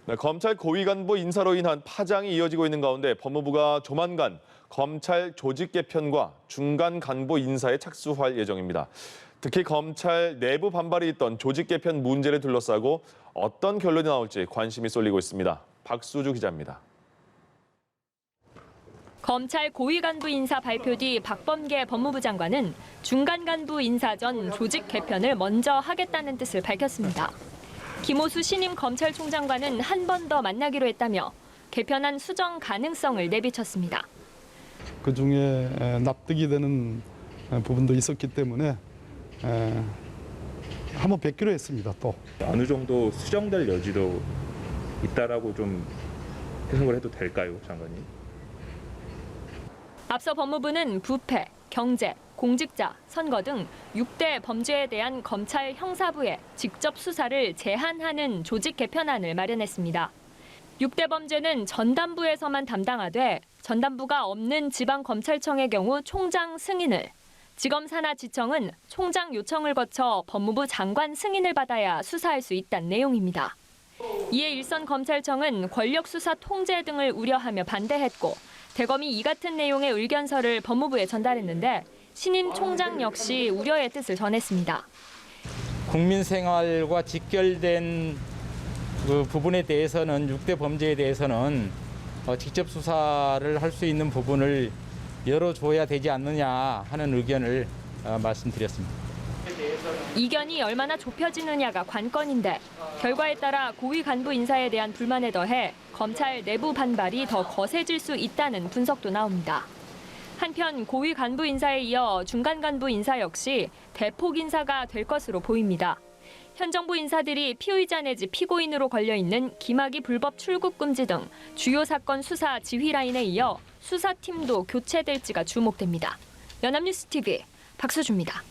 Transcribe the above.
네, 검찰 고위 간부 인사로 인한 파장이 이어지고 있는 가운데 법무부가 조만간 검찰 조직 개편과 중간 간부 인사에 착수할 예정입니다. 특히 검찰 내부 반발이 있던 조직 개편 문제를 둘러싸고 어떤 결론이 나올지 관심이 쏠리고 있습니다. 박수주 기자입니다. 검찰 고위 간부 인사 발표 뒤 박범계 법무부 장관은 중간 간부 인사 전 조직 개편을 먼저 하겠다는 뜻을 밝혔습니다. 김호수 신임 검찰총장과는 한 번 더 만나기로 했다며 개편안 수정 가능성을 내비쳤습니다. 그중에 납득이 되는 부분도 있었기 때문에 한번 뵙기로 했습니다. 또 어느 정도 수정될 여지도 있다라고 좀 해석을 해도 될까요, 장관님? 앞서 법무부는 부패, 경제, 공직자, 선거 등 6대 범죄에 대한 검찰 형사부의 직접 수사를 제한하는 조직 개편안을 마련했습니다. 6대 범죄는 전담부에서만 담당하되 전담부가 없는 지방검찰청의 경우 총장 승인을, 지검산하지청은 총장 요청을 거쳐 법무부 장관 승인을 받아야 수사할 수 있다는 내용입니다. 이에 일선 검찰청은 권력수사 통제 등을 우려하며 반대했고 대검이 이 같은 내용의 의견서를 법무부에 전달했는데 신임 총장 역시 우려의 뜻을 전했습니다. 국민 생활과 직결된 그 부분에 대해서는 6대 범죄에 대해서는 직접 수사를 할 수 있는 부분을 열어줘야 되지 않느냐 하는 의견을 말씀드렸습니다. 이견이 얼마나 좁혀지느냐가 관건인데 결과에 따라 고위 간부 인사에 대한 불만에 더해 검찰 내부 반발이 더 거세질 수 있다는 분석도 나옵니다. 한편 고위 간부 인사에 이어 중간 간부 인사 역시 대폭 인사가 될 것으로 보입니다. 현 정부 인사들이 피의자 내지 피고인으로 걸려있는 김학의 불법 출국 금지 등 주요 사건 수사 지휘 라인에 이어 수사팀도 교체될지가 주목됩니다. 연합뉴스 TV 박수주입니다.